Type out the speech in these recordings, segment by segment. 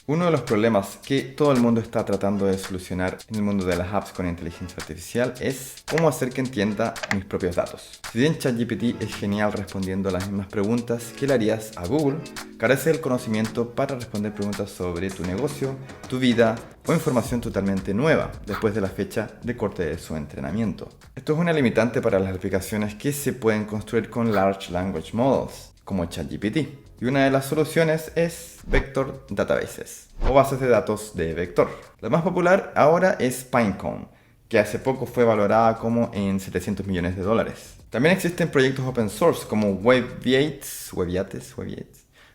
Uno de los problemas que todo el mundo está tratando de solucionar en el mundo de las apps con inteligencia artificial es cómo hacer que entienda mis propios datos. Si bien ChatGPT es genial respondiendo las mismas preguntas que le harías a Google, carece del conocimiento para responder preguntas sobre tu negocio, tu vida o información totalmente nueva después de la fecha de corte de su entrenamiento. Esto es una limitante para las aplicaciones que se pueden construir con Large Language Models, como ChatGPT. Y una de las soluciones es Vector Databases, o bases de datos de vector. La más popular ahora es Pinecone, que hace poco fue valorada como en $700 millones. También existen proyectos open source como Weviates,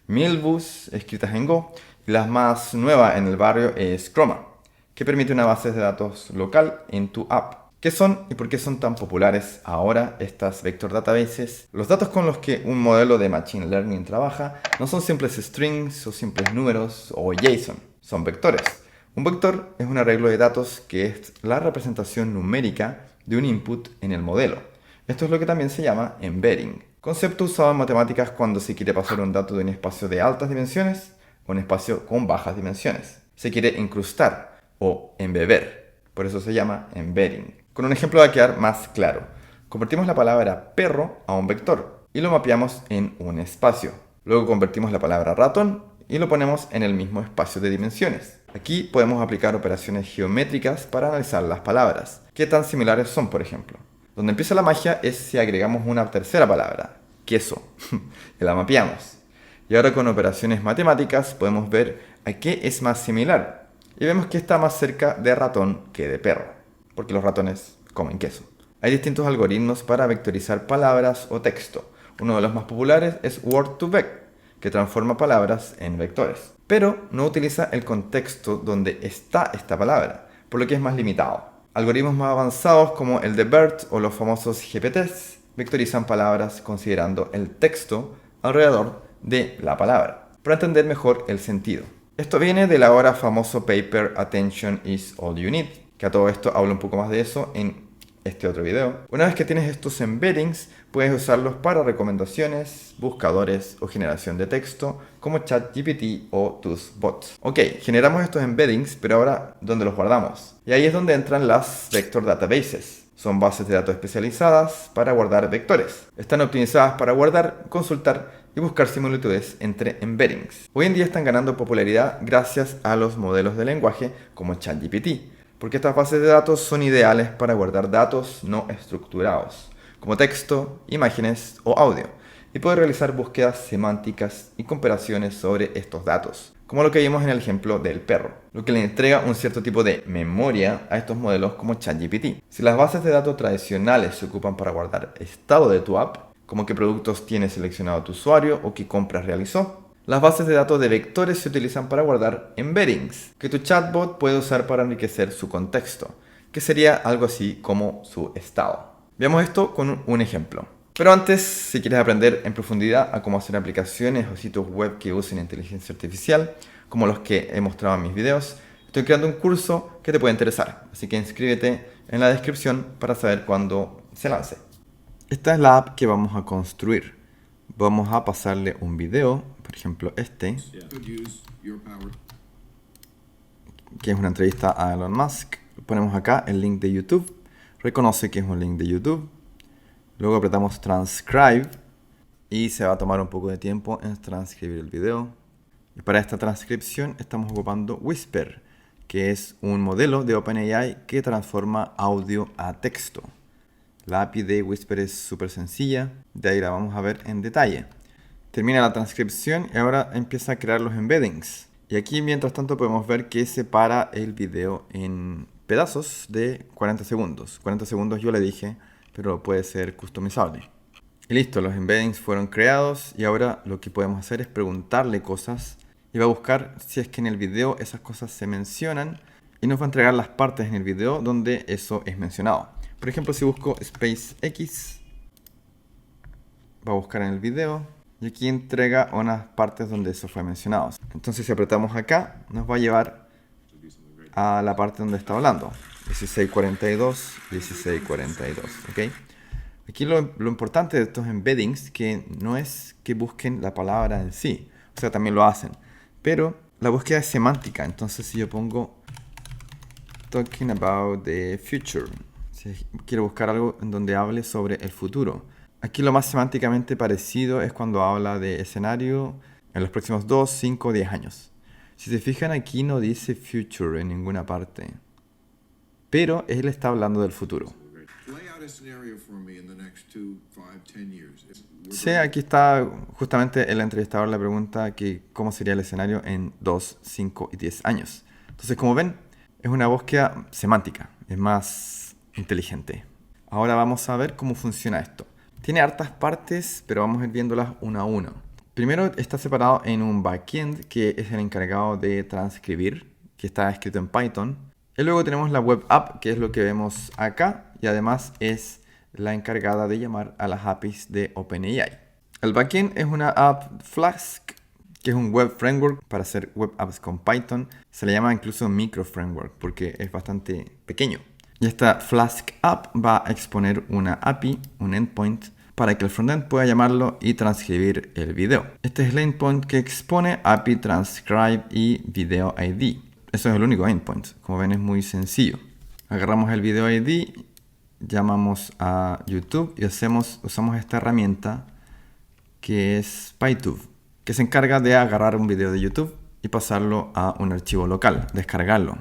Milvus, escritas en Go, y la más nueva en el barrio es Chroma, que permite una base de datos local en tu app. ¿Qué son y por qué son tan populares ahora estas vector databases? Los datos con los que un modelo de Machine Learning trabaja no son simples strings o simples números o JSON, son vectores. Un vector es un arreglo de datos que es la representación numérica de un input en el modelo. Esto es lo que también se llama embedding, concepto usado en matemáticas cuando se quiere pasar un dato de un espacio de altas dimensiones a un espacio con bajas dimensiones. Se quiere incrustar o embeber, por eso se llama embedding. Con un ejemplo va a quedar más claro. Convertimos la palabra perro a un vector y lo mapeamos en un espacio. Luego convertimos la palabra ratón y lo ponemos en el mismo espacio de dimensiones. Aquí podemos aplicar operaciones geométricas para analizar las palabras. ¿Qué tan similares son, por ejemplo? Donde empieza la magia es si agregamos una tercera palabra, queso, y la mapeamos. Y ahora con operaciones matemáticas podemos ver a qué es más similar. Y vemos que está más cerca de ratón que de perro, porque los ratones comen queso. Hay distintos algoritmos para vectorizar palabras o texto. Uno de los más populares es Word2Vec, que transforma palabras en vectores, pero no utiliza el contexto donde está esta palabra, por lo que es más limitado. Algoritmos más avanzados como el de BERT o los famosos GPTs vectorizan palabras considerando el texto alrededor de la palabra, para entender mejor el sentido. Esto viene del ahora famoso paper Attention is All You Need, que a todo esto hablo un poco más de eso en este otro video. Una vez que tienes estos embeddings, puedes usarlos para recomendaciones, buscadores o generación de texto como ChatGPT o tus bots. Ok, generamos estos embeddings, pero ahora, ¿dónde los guardamos? Y ahí es donde entran las vector databases. Son bases de datos especializadas para guardar vectores. Están optimizadas para guardar, consultar y buscar similitudes entre embeddings. Hoy en día están ganando popularidad gracias a los modelos de lenguaje como ChatGPT, porque estas bases de datos son ideales para guardar datos no estructurados, como texto, imágenes o audio, y poder realizar búsquedas semánticas y comparaciones sobre estos datos, como lo que vimos en el ejemplo del perro, lo que le entrega un cierto tipo de memoria a estos modelos como ChatGPT. Si las bases de datos tradicionales se ocupan para guardar estado de tu app, como qué productos tiene seleccionado tu usuario o qué compras realizó, las bases de datos de vectores se utilizan para guardar embeddings, que tu chatbot puede usar para enriquecer su contexto, que sería algo así como su estado. Veamos esto con un ejemplo. Pero antes, si quieres aprender en profundidad a cómo hacer aplicaciones o sitios web que usen inteligencia artificial, como los que he mostrado en mis videos, estoy creando un curso que te puede interesar, así que inscríbete en la descripción para saber cuándo se lance. Esta es la app que vamos a construir. Vamos a pasarle un video, por ejemplo este, que es una entrevista a Elon Musk. Ponemos acá el link de YouTube, reconoce que es un link de YouTube, luego apretamos transcribe y se va a tomar un poco de tiempo en transcribir el video. Y para esta transcripción estamos ocupando Whisper, que es un modelo de OpenAI que transforma audio a texto. La API de Whisper es súper sencilla, de ahí la vamos a ver en detalle. Termina la transcripción y ahora empieza a crear los embeddings. Y aquí mientras tanto podemos ver que separa el video en pedazos de 40 segundos. 40 segundos yo le dije, pero puede ser customizable. Y listo, los embeddings fueron creados y ahora lo que podemos hacer es preguntarle cosas y va a buscar si es que en el video esas cosas se mencionan y nos va a entregar las partes en el video donde eso es mencionado. Por ejemplo, si busco SpaceX, va a buscar en el video y aquí entrega unas partes donde eso fue mencionado. Entonces si apretamos acá, nos va a llevar a la parte donde está hablando. 1642, 1642, ¿ok? Aquí lo importante de estos embeddings que no es que busquen la palabra en sí, o sea, también lo hacen, pero la búsqueda es semántica. Entonces si yo pongo talking about the future, si quiero buscar algo en donde hable sobre el futuro. Aquí lo más semánticamente parecido es cuando habla de escenario en los próximos 2, 5, 10 años. Si se fijan, aquí no dice future en ninguna parte, pero él está hablando del futuro. Sí, aquí está justamente el entrevistador le pregunta que cómo sería el escenario en 2, 5 y 10 años. Entonces, como ven, es una búsqueda semántica, es más inteligente. Ahora vamos a ver cómo funciona esto. Tiene hartas partes, pero vamos a ir viéndolas una a una. Primero está separado en un backend, que es el encargado de transcribir, que está escrito en Python. Y luego tenemos la web app, que es lo que vemos acá, y además es la encargada de llamar a las APIs de OpenAI. El backend es una app Flask, que es un web framework para hacer web apps con Python. Se le llama incluso micro framework porque es bastante pequeño. Y esta Flask app va a exponer una API, un endpoint, para que el frontend pueda llamarlo y transcribir el video. Este es el endpoint que expone API transcribe y video ID. Eso es el único endpoint. Como ven, es muy sencillo. Agarramos el video ID, llamamos a YouTube y usamos esta herramienta que es PyTube, que se encarga de agarrar un video de YouTube y pasarlo a un archivo local, descargarlo.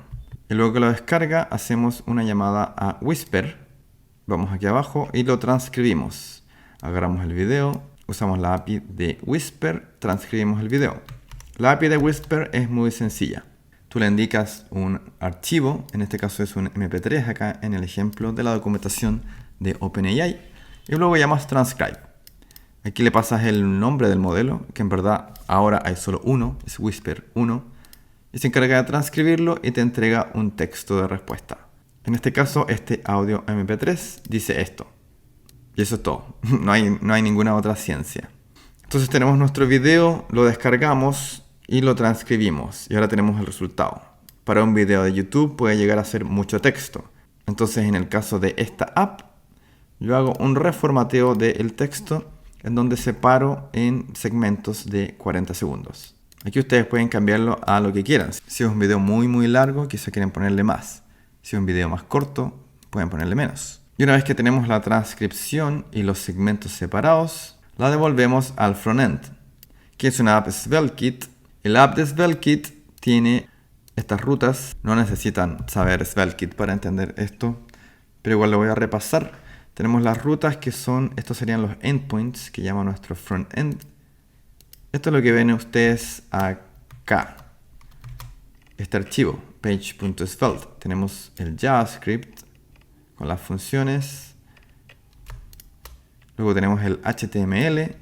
Y luego que lo descarga, hacemos una llamada a Whisper. Vamos aquí abajo y lo transcribimos. Agarramos el video, usamos la API de Whisper, transcribimos el video. La API de Whisper es muy sencilla. Tú le indicas un archivo, en este caso es un MP3 acá en el ejemplo de la documentación de OpenAI, y luego llamas transcribe. Aquí le pasas el nombre del modelo, que en verdad ahora hay solo uno, es Whisper 1, y se encarga de transcribirlo y te entrega un texto de respuesta. En este caso, este audio MP3 dice esto. Y eso es todo. No hay ninguna otra ciencia. Entonces tenemos nuestro video, lo descargamos y lo transcribimos. Y ahora tenemos el resultado. Para un video de YouTube puede llegar a ser mucho texto. Entonces en el caso de esta app, yo hago un reformateo del texto en donde separo en segmentos de 40 segundos. Aquí ustedes pueden cambiarlo a lo que quieran. Si es un video muy largo, quizá quieren ponerle más. Si es un video más corto, pueden ponerle menos. Y una vez que tenemos la transcripción y los segmentos separados, la devolvemos al frontend, que es una app SvelteKit. El app de SvelteKit tiene estas rutas. No necesitan saber SvelteKit para entender esto, pero igual lo voy a repasar. Tenemos las rutas que son, estos serían los endpoints que llama nuestro frontend. Esto es lo que ven ustedes acá. Este archivo, page.svelte. Tenemos el JavaScript con las funciones. Luego tenemos el HTML,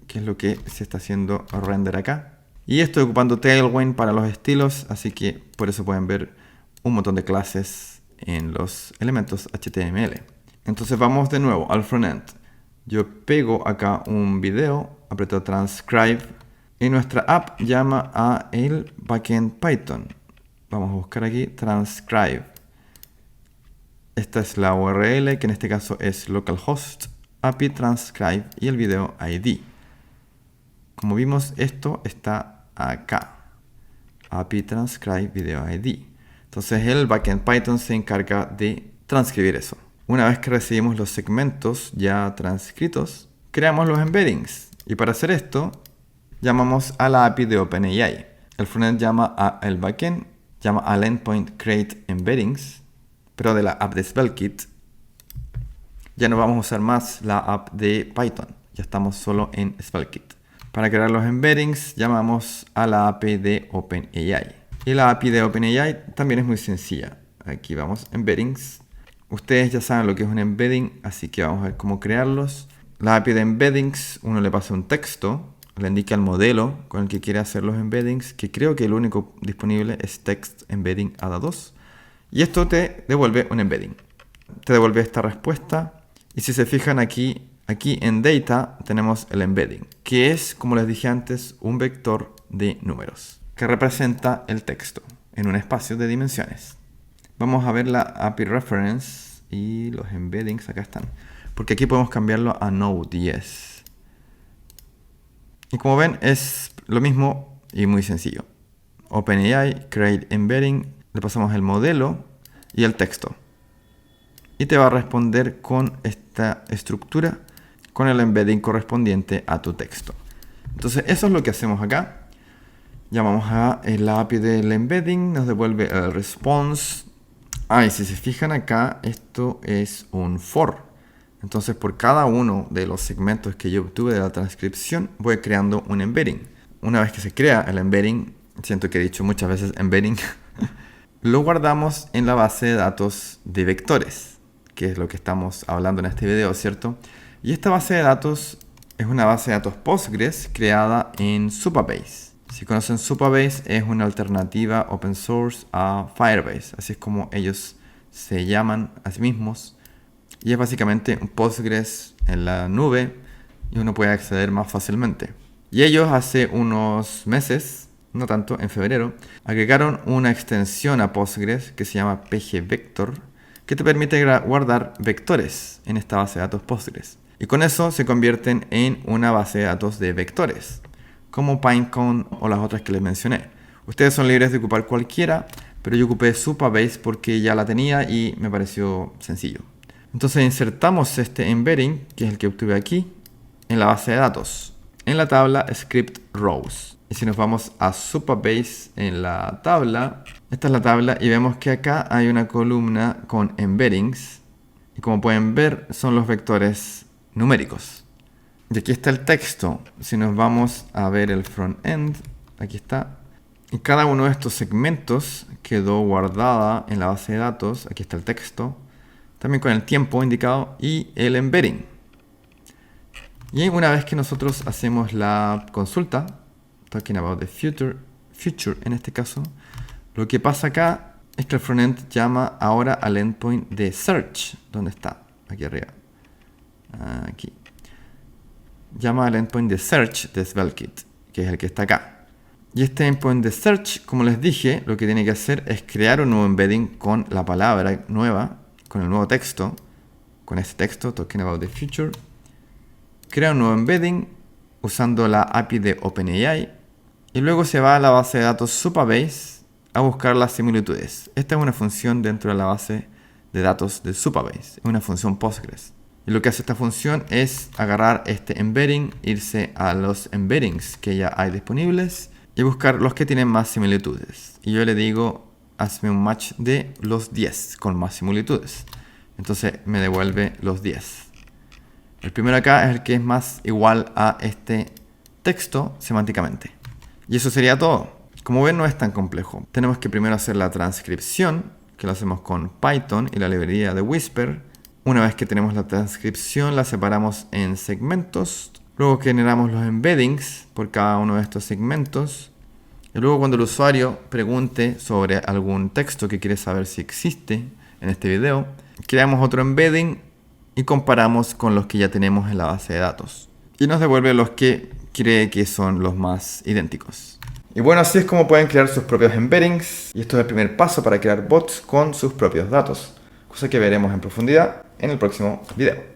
que es lo que se está haciendo render acá. Y estoy ocupando Tailwind para los estilos, así que por eso pueden ver un montón de clases en los elementos HTML. Entonces vamos de nuevo al frontend. Yo pego acá un video, aprieto transcribe y nuestra app llama a el backend Python. Vamos a buscar aquí transcribe. Esta es la URL, que en este caso es localhost API transcribe y el video ID. Como vimos, esto está acá. API transcribe video ID. Entonces el backend Python se encarga de transcribir eso. Una vez que recibimos los segmentos ya transcritos, creamos los embeddings. Y para hacer esto, llamamos a la API de OpenAI. El frontend llama al backend, llama al endpoint create embeddings, pero de la app de SvelteKit. Ya no vamos a usar más la app de Python, ya estamos solo en SvelteKit. Para crear los embeddings, llamamos a la API de OpenAI. Y la API de OpenAI también es muy sencilla. Aquí vamos, embeddings. Ustedes ya saben lo que es un embedding, así que vamos a ver cómo crearlos. La API de embeddings, uno le pasa un texto, le indica el modelo con el que quiere hacer los embeddings, que creo que el único disponible es Text Embedding ADA2. Y esto te devuelve un embedding. Te devuelve esta respuesta. Y si se fijan aquí en Data tenemos el embedding, que es, como les dije antes, un vector de números que representa el texto en un espacio de dimensiones. Vamos a ver la API Reference y los embeddings acá están. Porque aquí podemos cambiarlo a Node.js. Y como ven es lo mismo y muy sencillo. OpenAI, Create Embedding, le pasamos el modelo y el texto. Y te va a responder con esta estructura, con el embedding correspondiente a tu texto. Entonces eso es lo que hacemos acá. Llamamos a la API del embedding, nos devuelve el response. Y si se fijan acá, esto es un for. Entonces por cada uno de los segmentos que yo obtuve de la transcripción, voy creando un embedding. Una vez que se crea el embedding, siento que he dicho muchas veces embedding, lo guardamos en la base de datos de vectores, que es lo que estamos hablando en este video, ¿cierto? Y esta base de datos es una base de datos Postgres creada en Supabase. Si conocen Supabase, es una alternativa open source a Firebase, así es como ellos se llaman a sí mismos. Y es básicamente un Postgres en la nube y uno puede acceder más fácilmente. Y ellos hace unos meses, no tanto, en febrero, agregaron una extensión a Postgres que se llama pgvector, que te permite guardar vectores en esta base de datos Postgres. Y con eso se convierten en una base de datos de vectores, como Pinecone o las otras que les mencioné. Ustedes son libres de ocupar cualquiera, pero yo ocupé Supabase porque ya la tenía y me pareció sencillo. Entonces insertamos este embedding, que es el que obtuve aquí, en la base de datos, en la tabla script rows. Y si nos vamos a Supabase en la tabla, esta es la tabla y vemos que acá hay una columna con embeddings. Y como pueden ver, son los vectores numéricos. Y aquí está el texto. Si nos vamos a ver el front-end, aquí está. Y cada uno de estos segmentos quedó guardada en la base de datos. Aquí está el texto. También con el tiempo indicado y el embedding. Y una vez que nosotros hacemos la consulta, talking about the future en este caso, lo que pasa acá es que el frontend llama ahora al endpoint de search. ¿Dónde está? Aquí arriba. Aquí. Llama al endpoint de search de SvelteKit, que es el que está acá. Y este endpoint de search, como les dije, lo que tiene que hacer es crear un nuevo embedding con la palabra nueva, con el nuevo texto, con este texto, talking about the future. Crea un nuevo embedding usando la API de OpenAI y luego se va a la base de datos Supabase a buscar las similitudes. Esta es una función dentro de la base de datos de Supabase, es una función Postgres. Y lo que hace esta función es agarrar este embedding, irse a los embeddings que ya hay disponibles y buscar los que tienen más similitudes. Y yo le digo, hazme un match de los 10 con más similitudes. Entonces me devuelve los 10. El primero acá es el que es más igual a este texto semánticamente. Y eso sería todo. Como ven, no es tan complejo. Tenemos que primero hacer la transcripción, que lo hacemos con Python y la librería de Whisper. Una vez que tenemos la transcripción, la separamos en segmentos. Luego generamos los embeddings por cada uno de estos segmentos. Y luego cuando el usuario pregunte sobre algún texto que quiere saber si existe en este video, creamos otro embedding y comparamos con los que ya tenemos en la base de datos. Y nos devuelve los que cree que son los más idénticos. Y bueno, así es como pueden crear sus propios embeddings. Y esto es el primer paso para crear bots con sus propios datos. Cosa que veremos en profundidad en el próximo video.